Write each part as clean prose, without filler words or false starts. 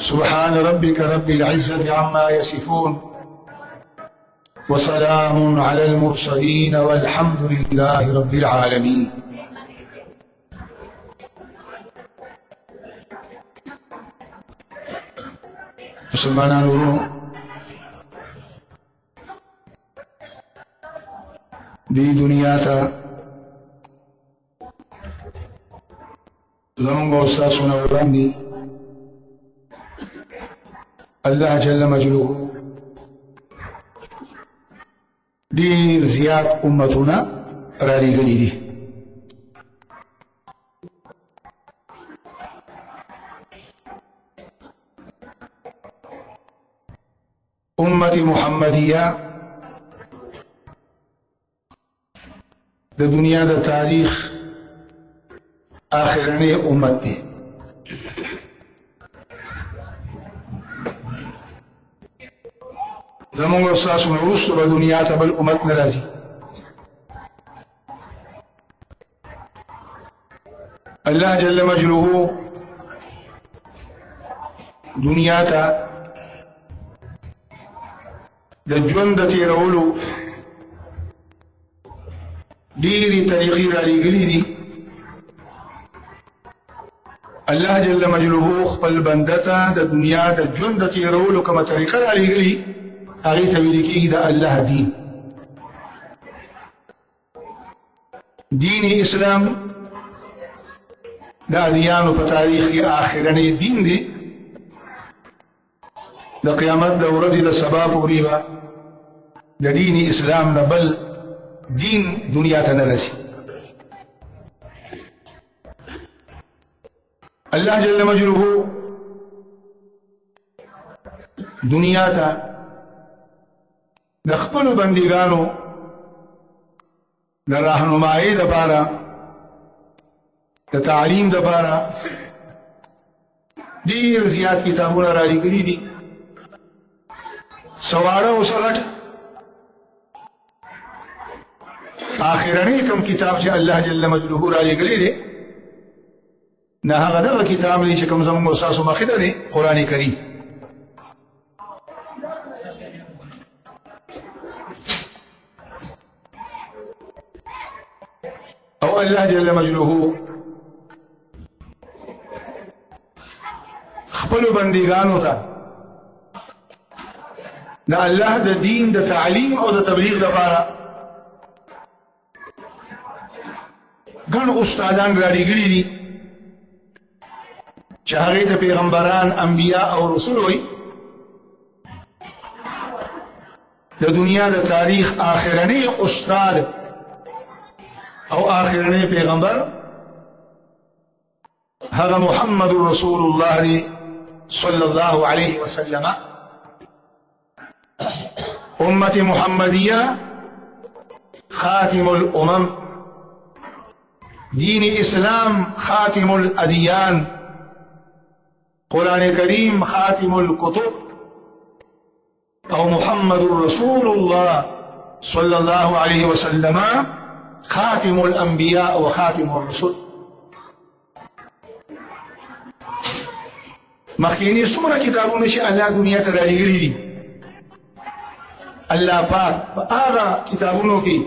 سبحان ربك رب العزة عما يصفون وسلام على المرسلين والحمد لله رب العالمين. مسلمانان ورونو، دی دنیا تا زمانگا استاسونا وراندی اللہ جل مجلوه دیر زیاد امتنا رالی گلی دی. امت محمدیہ دا دنیا دا تاریخ آخرنے امت دی. زمانگ استاسو نورستو با دنیا تا بل امت نرازی. اللہ جل مجلوه دنیا تا دا جوند تیرولو دیری طریقی را لگلی دی. اللہ جل مجلوه خپل بندتا دا دنیا دا جوند تیرولو کما طریقہ را لگلی آغی تویلی کی دا اللہ دین. دین اسلام دا دیانو پا تاریخی آخرانی دین دی. دا قیامت دا ورزی دا سبا پوری با دا دین اسلام نبل دین دنیا تا نرسی. اللہ جل مجلوه دنیا تا دا خپلو بندگانو دا راہنمائی دا پارا دا تعلیم دا پارا دیر زیاد کتابونا را لگلی دی. سوارا و سغٹ آخرانی کم کتاب چا اللہ جل مجلوه را لگلی دی نہا غدا کتاب لی چکم زمانگو ساسو مخدہ دی قرآن کریم. او اللہ جل مجلوه خپلو بندگانو تا دا اللہ دا دین دا تعلیم او دا تبلیغ دا پارا گن استادان را لگلی دی چاہگئی تا پیغمبران انبیاء اور رسول ہوئی. دا دنیا دا تاریخ آخرانی استاد او آخرنے پیغمبر هذا محمد رسول الله صلى الله عليه وسلم. امت محمدیہ خاتم الامم، دین اسلام خاتم الادیان، قرآن کریم خاتم الکتب، او محمد رسول اللہ صلی اللہ علیہ وسلم خاتم الانبیاء و خاتم الرسل. مخینی سمرہ کتابوں میں اللہ دنیا ترالی گلی دی. اللہ پاک آغا کتابوں کی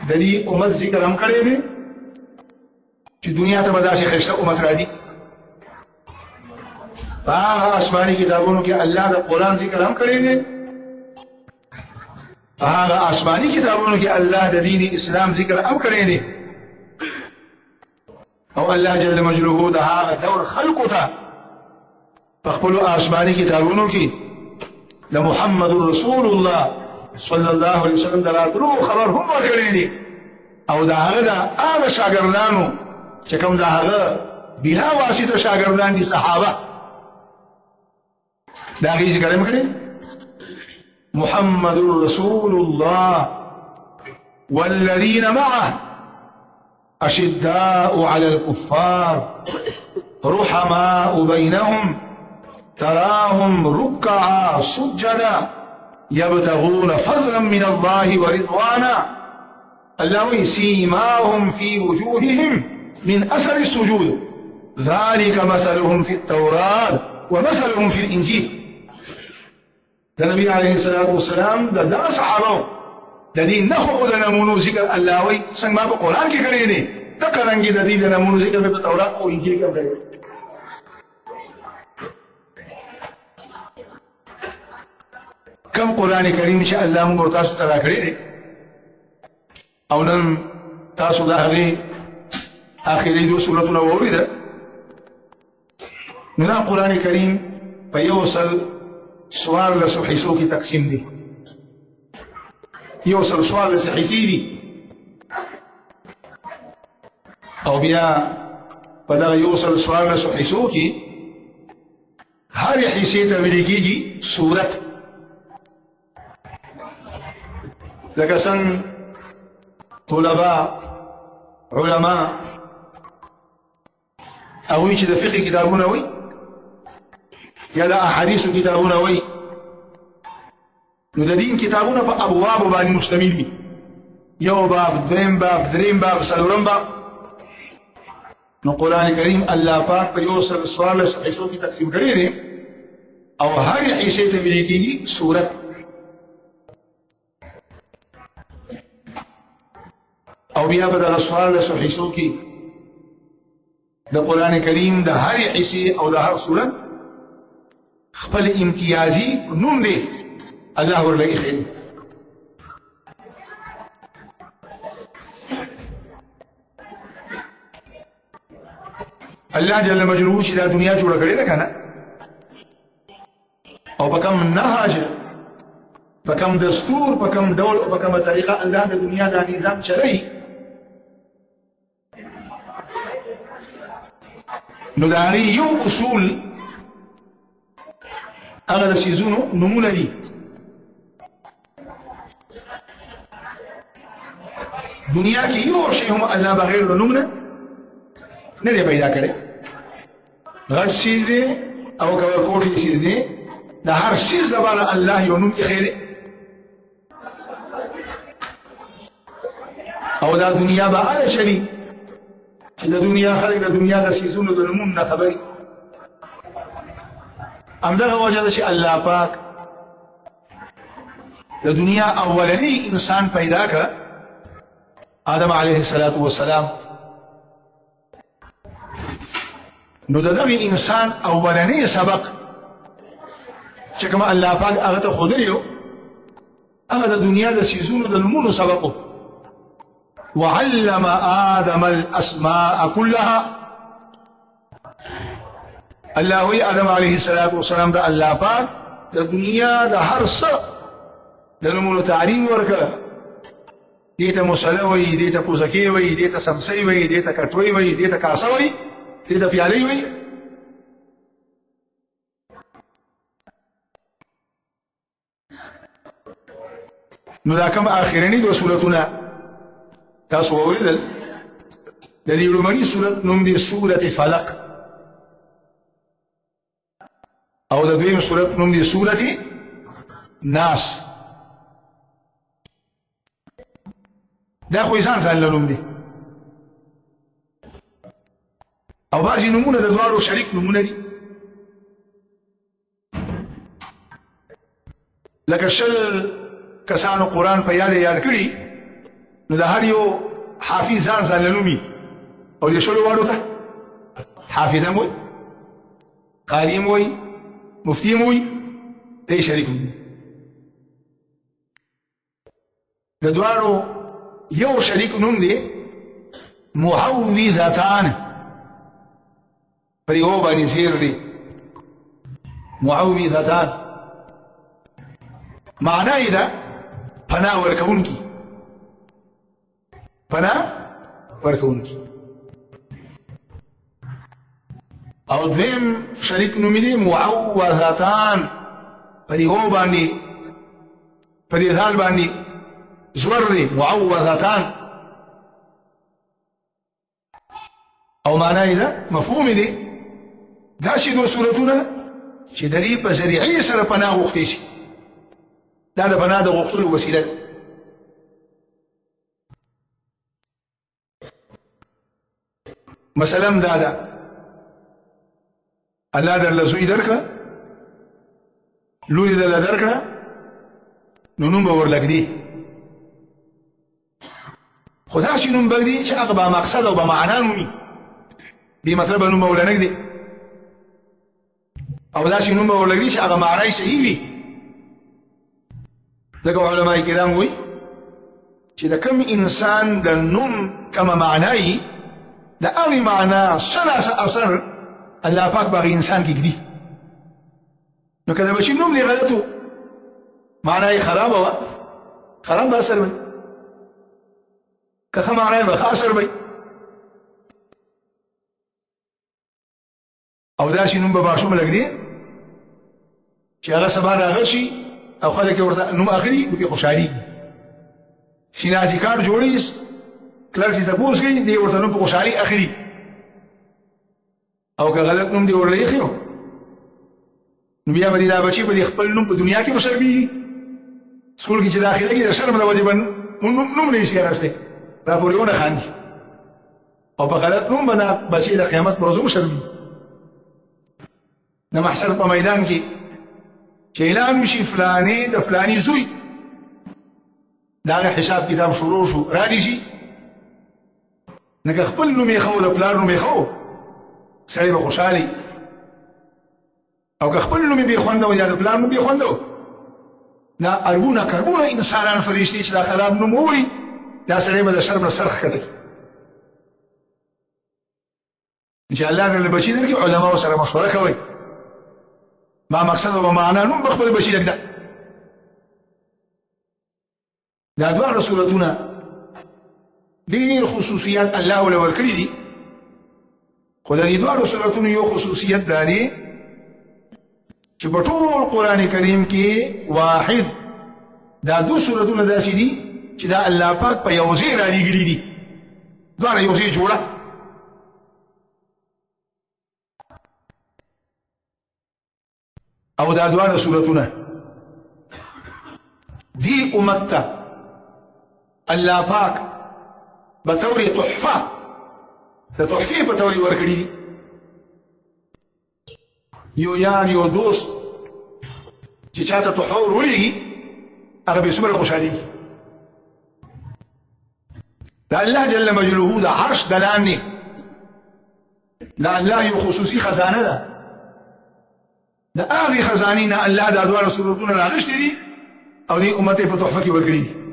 دلی امت ذکر ہم کرے دے کہ دنیا تبدا سے خشتہ امت را دی. آغا آسمانی کتابوں کی اللہ دا قرآن ذکر ہم کرے دے. آغا آسمانی کتابوں کی اللہ دا دین اسلام ذکر اب کریں دے. او اللہ جل مجلوه دا آغا دور خلقو تھا فاقبلوا آسمانی کتابوں کی دا محمد رسول اللہ صلی اللہ علیہ وسلم دا راتلو خبر ہم کریں دے. او دا آغا شاگردانو چکم دا آغا بلا واسطہ شاگردان دی صحابہ دا آغی ذکر ہم کریں. محمد رسول الله والذين معه أشداء على الكفار رحماء بينهم تراهم ركعا سجدا يبتغون فضلا من الله ورضوانا الله سيماهم في وجوههم من أثر السجود ذلك مثلهم في التوراة ومثلهم في الإنجيل. دا نبي عليه الصلاة والسلام دا صحابه دا دي نخو دا نمونو ذکر اللہ وی سنگ ما پا قرآن کی کرے دے تقرنگی دا دی دا نمونو ذکر پا تورات او انجیل کم کرے. کم قرآن کریم شاء اللہ مونگو تاسو ترا کرے دے او نن تاسو دا حقی آخری دو سورتنا ووری دا ننا قرآن کریم پا یوصل سوال لسو حصوں کی تقسیم دی یوصل سوال لسو حصی دی او بیا پا دا یوصل سوال لسو حصوں کی ہر حصے تبیلی کی گی سورت لکسن طلباء علماء اوی چی دا فقہ کتابون اوی یا دا احادیث کتابون اوی نو دا دین کتابون پا ابواب بانی مشتمل دی یو باب دویم باب دریم باب سلورم باب نو قرآن کریم اللہ پاک پر یوصل سوال حصوں کی تقسیم کرے دے او ہر حصے تے ملے کی گی سورت او بیا بدا سوال حصوں کی دا قرآن کریم دا ہر حصے او دا ہر سورت خپل امتیازی نوم دے اللہ ورلئی خیر. اللہ جل مجلوہ چی دا دنیا جوڑا کرے لکا نا او بکم نحاج بکم دستور بکم دول بکم طریقہ اللہ دا دنیا دا نظام چلائی نو داری یو اصول اگر سیزونو نمونه دی دنیا کی یو شئی ہم اللہ بغیر نمونه ندے پیدا کرے غش چیز دے او کور کوٹی چیز دے دا ہر چیز دبالا اللہ یو نم کی خیرے او دا دنیا با آل چلی چی دا دنیا خلق دا دنیا دا سیزونو دا نمون نا خبری ام دا وجہ دا چی اللہ پاک دا دنیا اولنی انسان پیدا کا آدم علیہ السلام نو دا دمی انسان اولنی سبق چکم اللہ پاک اغتا خودلیو اغتا دنیا دا سیزون دا نمون سبقو وعلم آدم الاسماء كلها اللہ ہوئی آدم علیہ السلام دا اللہ پاک دا دنیا دا ہر سا دا نمون تعلیم ورکا دیتا مسلوی دیتا پوزکی وی دیتا سمسی وی دیتا کٹوی وی دیتا کاسا وی دیتا پیالی وی نو دا کم آخرینی دو سورتنا تاسو وولیدل دا دی علمانی سورت نم دی سورت فلق او دا دویم سورت نم دی سورت ناس دا خویسان سان لنم دی او بعضی نمون دا دوارو شریک نمون دی لکه شل کسانو قرآن پا یاد کری نو دا هر یو حافظ زان سان لنمی او دی شلو وارو تا حافظ موی قاری موی مفتی موی دی شریک موی دا دوارو یو شریک نم دی معوذتان پدی او بانی سیر دی معوذتان معنی دا پناہ ورکون کی پناہ ورکون کی او دویم شریک نمی دی معوذتان پدی او بانی پدی ذال بانی زور دی معوذتان او معنی دا مفهوم دی داسی دو صورتونا چی دری پا ذریعی سر پناہ غختی شی دا دا پناہ دا غختل وسیلہ مثلا دا الله درله زوی درکړه لور درله درکړه نو نوم به ورلږدي خو داسې نوم به ږدي چې هغه به مقصد او به معنا نومي بې مطلبه نوم به ورله نه ږدي او داسې نوم به ورلږدي چې هغه معنا یې صحیح وي ځکه علما کرام وایي چې د کوم انسان د نوم کومه معنا یي د هغې معنا څه اثر الله پاک به هغې انسان کې ږدي نو که د بچي نوم دې غلط و معنا یې خرابه وه خراب به اثر وي که ښه معنا یې به ښه اثر وي او داسې نوم به ماشوم لږدي چې هغه سبا راغلی شي او خلک یې ورته نوم اخلي نو پرې خوشحالېږي شناختی کارت جوړي کلرک چې تپوس کوي دی ورته نوم په خوشحالي اخلي او که غلط نوم دی ورله ایښی نو بیا به دې دا بچي به دې خپل نوم په دنیا کې وشرمېږي سکول کې چې داخله کړي د شرم د وجې به نوم نه شي اخیستی را پورې ونه خاندي او په غلط نوم به دا بچي د قیامت په ورځ وشرمېږي د محشر په میدان کې چې اعلان وشي فلانې د فلاني زوی د هغه حساب کتاب شروع شو رادي شي نو که خپل نوم یې ښه و د پلار نوم یې ښه و سړی به خوشحالي او که خپل نوم یې بې خونده و یا د پلار نوم بې خونده و دا اربونه کربونه انسانان فرشتې چې دا خراب نوم ووایي دا سړی به د شرم نه سر ښکته کړي چې الله درله بچي درکړي علماو سره مشوره کوئ ما مقصد و معنا نوم به خپل بچي لږده دا دواړه صورتونه ډېر خصوصیات الله ورله ورکړي دي خو د دې دواړو صورتونو یو خصوصیت دا دی چې په ټول قرآن کریم کې واحد دا دو صورتونه داسې دي چې دا الله پاک په یو ځای رالیږلي دي دواړه یو ځای جوړه او دا دواړه صورتونه دې امت ته الله پاک بطور تحفه د تحفې په تور یې ورکړي دي یو یار یو دوست چې چاته تحفه ور ولېږي هغه به څومره خوشحالېږي د الله جل مجلوه د عرش د لاندې د الله یو خصوصي خزانه ده د هغې خزانې نه الله دا دواړه صورتونه راغشتي دي او دې امت یې په تحفه کې ورکړي دي